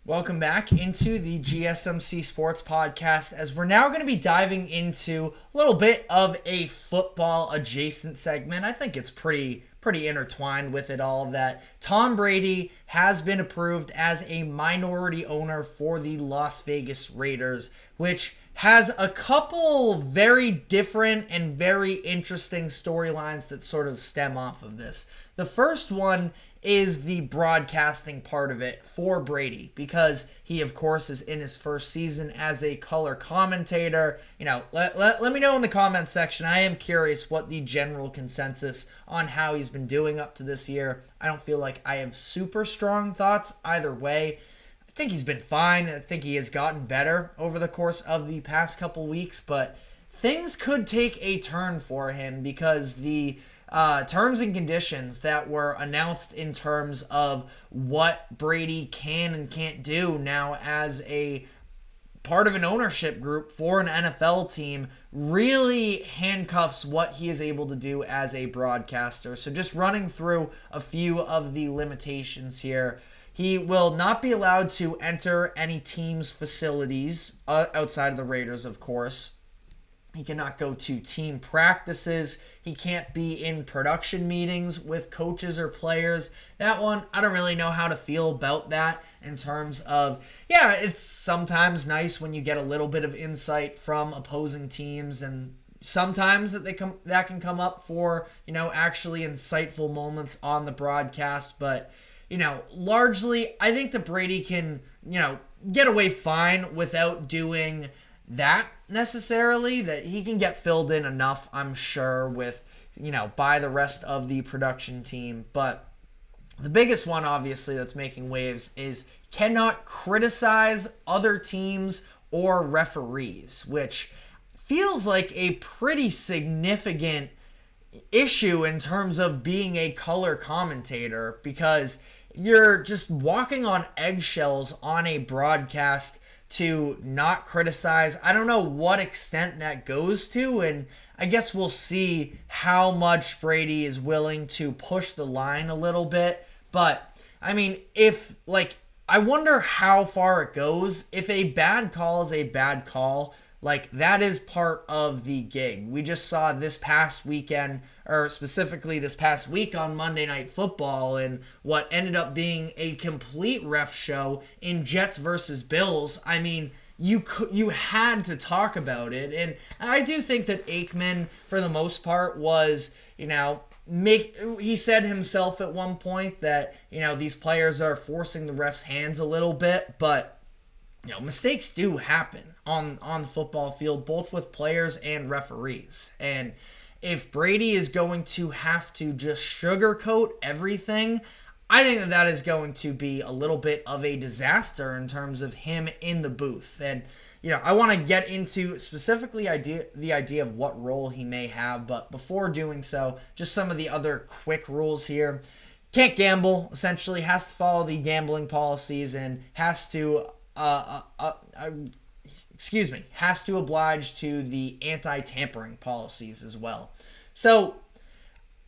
Welcome back into the GSMC Sports Podcast, as we're now going to be diving into a little bit of a football adjacent segment. I think it's pretty intertwined with it all that Tom Brady has been approved as a minority owner for the Las Vegas Raiders, which has a couple very different and very interesting storylines that sort of stem off of this. The first one is the broadcasting part of it for Brady, because he, of course, is in his first season as a color commentator. Let me know in the comments section. I am curious what the general consensus on how he's been doing up to this year. I don't feel like I have super strong thoughts either way. I think he's been fine. I think he has gotten better over the course of the past couple weeks, but things could take a turn for him because the terms and conditions that were announced in terms of what Brady can and can't do now as a part of an ownership group for an NFL team really handcuffs what he is able to do as a broadcaster. So just running through a few of the limitations here. He will not be allowed to enter any team's facilities outside of the Raiders, of course. He cannot go to team practices. He can't be in production meetings with coaches or players. That one, I don't really know how to feel about that in terms of, yeah, it's sometimes nice when you get a little bit of insight from opposing teams, and sometimes that can come up for, actually insightful moments on the broadcast. But, largely, I think that Brady can, get away fine without doing that necessarily, that he can get filled in enough, I'm sure, with, by the rest of the production team. But the biggest one, obviously, that's making waves is cannot criticize other teams or referees, which feels like a pretty significant issue in terms of being a color commentator, because you're just walking on eggshells on a broadcast to not criticize. I don't know what extent that goes to, and I guess we'll see how much Brady is willing to push the line a little bit. But, I wonder how far it goes. If a bad call is a bad call, that is part of the gig. We just saw this past weekend, or specifically this past week on Monday Night Football, and what ended up being a complete ref show in Jets versus Bills. You had to talk about it, and I do think that Aikman, for the most part, was, he said himself at one point that, these players are forcing the ref's hands a little bit, but, mistakes do happen on the football field, both with players and referees. And if Brady is going to have to just sugarcoat everything, I think that is going to be a little bit of a disaster in terms of him in the booth. And, I want to get into specifically the idea of what role he may have, but before doing so, just some of the other quick rules here. Can't gamble, essentially, has to follow the gambling policies, and has to oblige to the anti-tampering policies as well. So,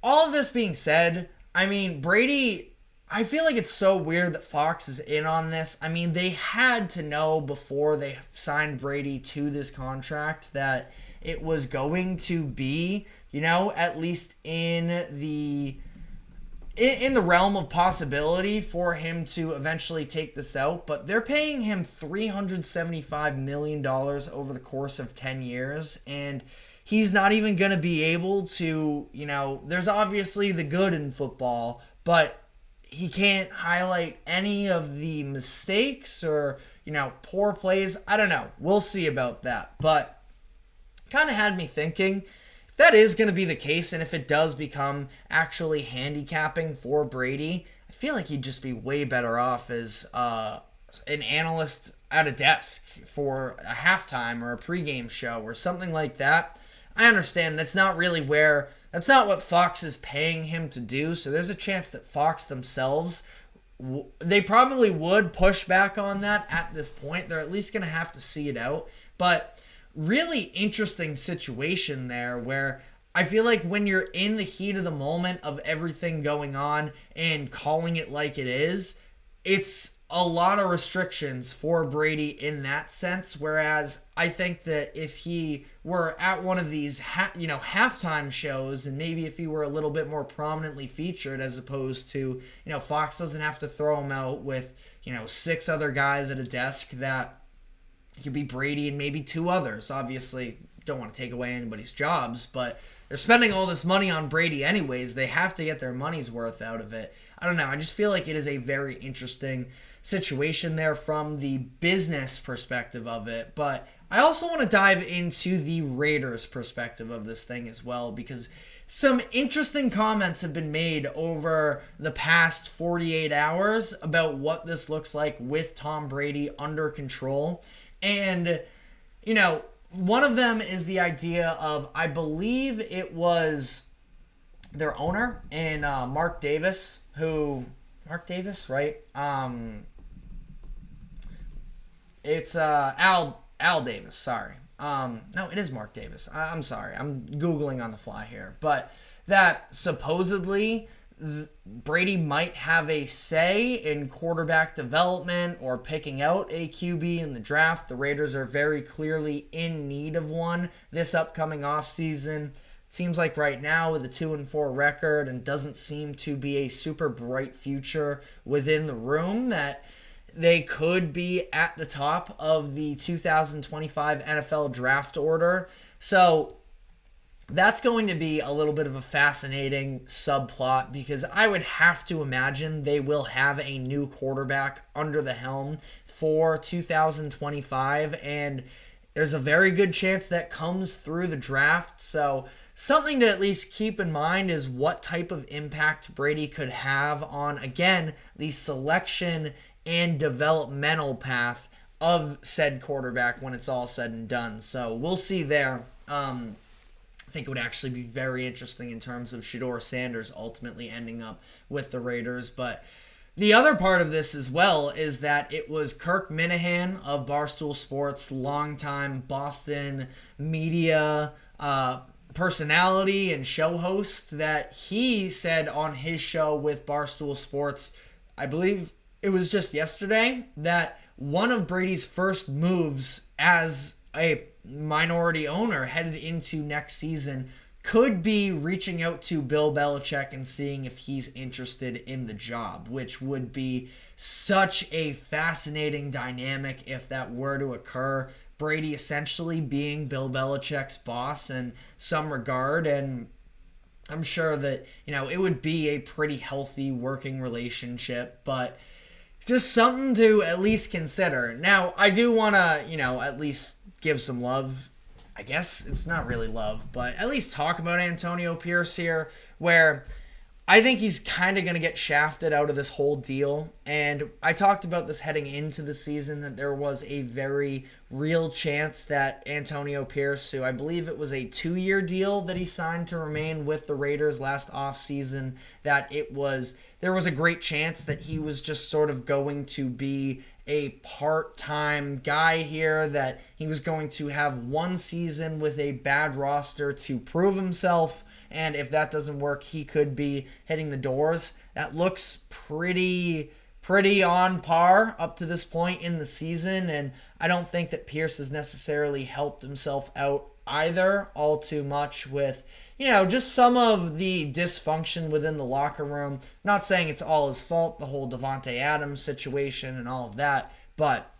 all of this being said, Brady, I feel like it's so weird that Fox is in on this. They had to know before they signed Brady to this contract that it was going to be, at least in the realm of possibility for him to eventually take this out. But they're paying him $375 million over the course of 10 years, and he's not even going to be able to, there's obviously the good in football, but he can't highlight any of the mistakes or, poor plays. I don't know. We'll see about that. But kind of had me thinking, if that is going to be the case, and if it does become actually handicapping for Brady, I feel like he'd just be way better off as an analyst at a desk for a halftime or a pregame show or something like that. I understand that's not what Fox is paying him to do, so there's a chance that Fox themselves, they probably would push back on that at this point. They're at least going to have to see it out. But really interesting situation there, where I feel like when you're in the heat of the moment of everything going on and calling it like it is, it's a lot of restrictions for Brady in that sense, whereas I think that if he were at one of these halftime shows, and maybe if he were a little bit more prominently featured, as opposed to, Fox doesn't have to throw him out with 6 other guys at a desk, that it could be Brady and maybe 2 others. Obviously, don't want to take away anybody's jobs, but they're spending all this money on Brady anyways. They have to get their money's worth out of it. I don't know. I just feel like it is a very interesting situation there from the business perspective of it. But I also want to dive into the Raiders perspective of this thing as well, because some interesting comments have been made over the past 48 hours about what this looks like with Tom Brady under control. And, one of them is the idea of, I believe it was their owner and Mark Davis, right? It's Al Davis, sorry. No, it is Mark Davis. I'm sorry. I'm Googling on the fly here. But that supposedly Brady might have a say in quarterback development or picking out a QB in the draft. The Raiders are very clearly in need of one this upcoming offseason. It seems like right now with a 2-4 record and doesn't seem to be a super bright future within the room, that they could be at the top of the 2025 NFL draft order. So that's going to be a little bit of a fascinating subplot, because I would have to imagine they will have a new quarterback under the helm for 2025, and there's a very good chance that comes through the draft. So something to at least keep in mind is what type of impact Brady could have on, again, the selection and developmental path of said quarterback when it's all said and done. So we'll see there. I think it would actually be very interesting in terms of Shedeur Sanders ultimately ending up with the Raiders. But the other part of this as well is that it was Kirk Minahan of Barstool Sports, longtime Boston media personality and show host, that he said on his show with Barstool Sports, I believe it was just yesterday, that one of Brady's first moves as a minority owner headed into next season could be reaching out to Bill Belichick and seeing if he's interested in the job, which would be such a fascinating dynamic if that were to occur. Brady essentially being Bill Belichick's boss in some regard, and I'm sure that, it would be a pretty healthy working relationship, but just something to at least consider. Now, I do want to, at least give some love. I guess it's not really love, but at least talk about Antonio Pierce here, where I think he's kind of going to get shafted out of this whole deal. And I talked about this heading into the season, that there was a very real chance that Antonio Pierce, who I believe it was a 2-year deal that he signed to remain with the Raiders last offseason, that there was a great chance that he was just sort of going to be a part-time guy here, that he was going to have one season with a bad roster to prove himself, and if that doesn't work, he could be hitting the doors. That looks pretty on par up to this point in the season, and I don't think that Pierce has necessarily helped himself out either all too much with, just some of the dysfunction within the locker room. I'm not saying it's all his fault, the whole Davante Adams situation and all of that, but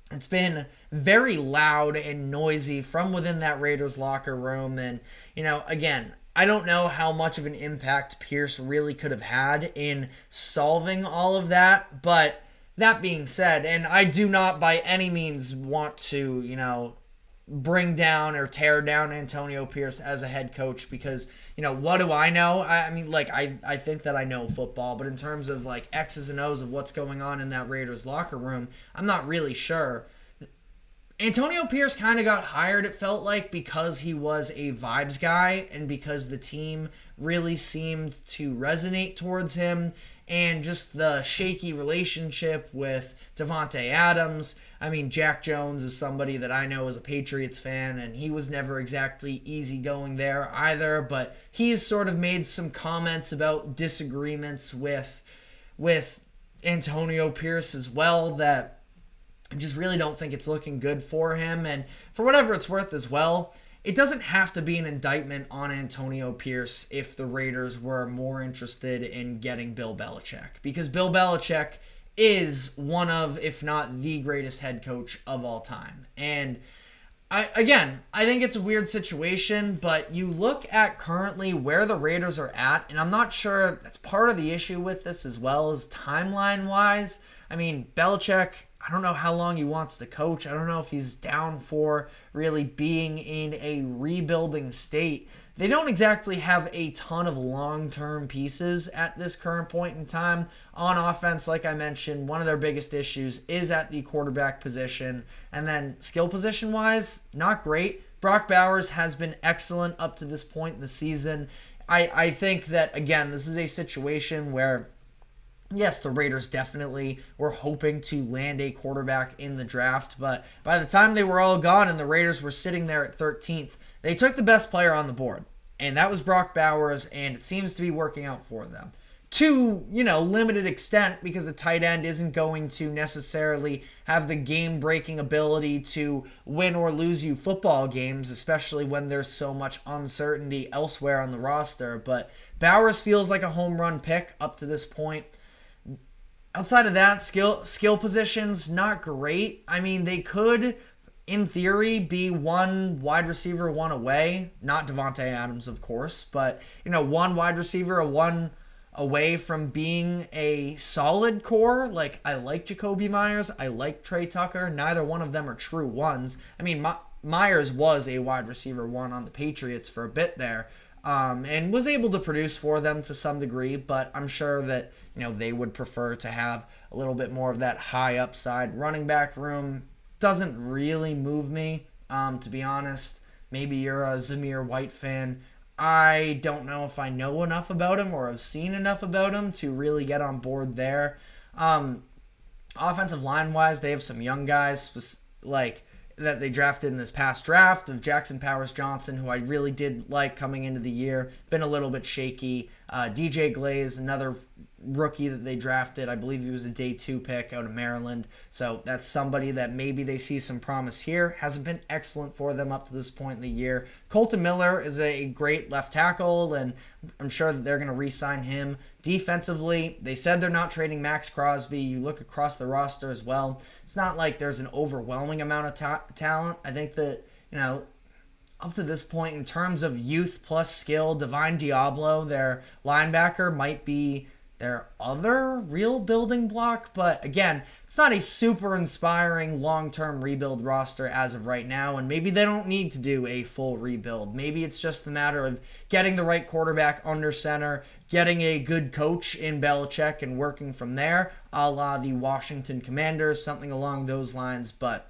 it's been very loud and noisy from within that Raiders locker room. And, again, I don't know how much of an impact Pierce really could have had in solving all of that, but that being said, and I do not by any means want to, bring down or tear down Antonio Pierce as a head coach, because, what do I know? I think that I know football, but in terms of X's and O's of what's going on in that Raiders locker room, I'm not really sure. Antonio Pierce kind of got hired, it felt like, because he was a vibes guy and because the team really seemed to resonate towards him, and just the shaky relationship with Davante Adams. Jack Jones is somebody that I know is a Patriots fan, and he was never exactly easygoing there either, but he's sort of made some comments about disagreements with Antonio Pierce as well, that I just really don't think it's looking good for him. And for whatever it's worth as well, it doesn't have to be an indictment on Antonio Pierce if the Raiders were more interested in getting Bill Belichick. Because Bill Belichick is one of, if not the greatest head coach of all time. And I think it's a weird situation, but you look at currently where the Raiders are at, and I'm not sure that's part of the issue with this as well as timeline-wise. I mean, Belichick, I don't know how long he wants to coach. I don't know if he's down for really being in a rebuilding state. They don't exactly have a ton of long-term pieces at this current point in time. On offense, like I mentioned, one of their biggest issues is at the quarterback position. And then skill position-wise, not great. Brock Bowers has been excellent up to this point in the season. I think that, again, this is a situation where, yes, the Raiders definitely were hoping to land a quarterback in the draft, but by the time they were all gone and the Raiders were sitting there at 13th, they took the best player on the board, and that was Brock Bowers, and it seems to be working out for them. To, limited extent, because a tight end isn't going to necessarily have the game-breaking ability to win or lose you football games, especially when there's so much uncertainty elsewhere on the roster. But Bowers feels like a home run pick up to this point. Outside of that, skill positions, not great. I mean, they could, in theory, be one wide receiver, one away. Not Devontae Adams, of course, but, one wide receiver, one away from being a solid core. Like, I like Jacoby Myers. I like Trey Tucker. Neither one of them are true ones. I mean, Myers was a wide receiver one on the Patriots for a bit there. And was able to produce for them to some degree, but I'm sure that, they would prefer to have a little bit more of that high upside. Running back room doesn't really move me, to be honest. Maybe you're a Zamir White fan. I don't know if I know enough about him or have seen enough about him to really get on board there. Offensive line-wise, they have some young guys, like that they drafted in this past draft of Jackson Powers-Johnson, who I really did like coming into the year. Been a little bit shaky. DJ Glaze, another rookie that they drafted. I believe he was a day 2 pick out of Maryland. So that's somebody that maybe they see some promise here. Hasn't been excellent for them up to this point in the year. Colton Miller is a great left tackle, and I'm sure that they're going to re-sign him. Defensively, they said they're not trading Max Crosby. You look across the roster as well. It's not like there's an overwhelming amount of talent. I think that, up to this point, in terms of youth plus skill, Divine Diablo, their linebacker, might be their other real building block. But again, it's not a super inspiring long-term rebuild roster as of right now, and maybe they don't need to do a full rebuild. Maybe it's just a matter of getting the right quarterback under center, getting a good coach in Belichick, and working from there, a la the Washington Commanders, something along those lines. But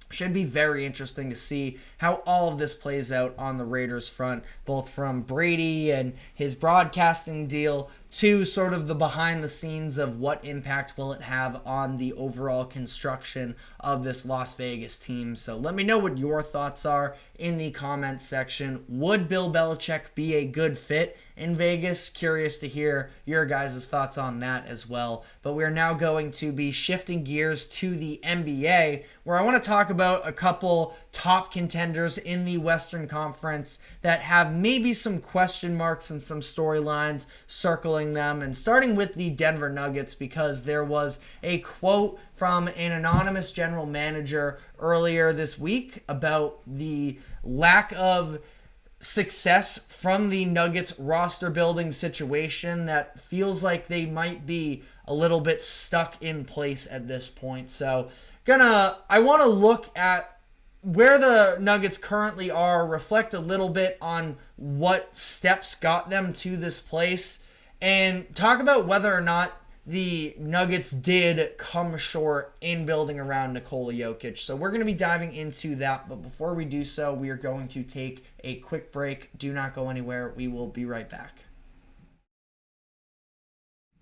should be very interesting to see how all of this plays out on the Raiders front, both from Brady and his broadcasting deal to sort of the behind the scenes of what impact will it have on the overall construction of this Las Vegas team. So let me know what your thoughts are in the comments section. Would Bill Belichick be a good fit in Vegas? Curious to hear your guys' thoughts on that as well. But we're now going to be shifting gears to the NBA, where I want to talk about a couple top contenders in the Western Conference that have maybe some question marks and some storylines circling them. And starting with the Denver Nuggets, because there was a quote from an anonymous general manager earlier this week about the lack of success from the Nuggets roster building situation that feels like they might be a little bit stuck in place at this point. So I want to look at where the Nuggets currently are, reflect a little bit on what steps got them to this place, and talk about whether or not the Nuggets did come short in building around Nikola Jokic. So we're going to be diving into that, but before we do so, we are going to take a quick break. Do not go anywhere. We will be right back.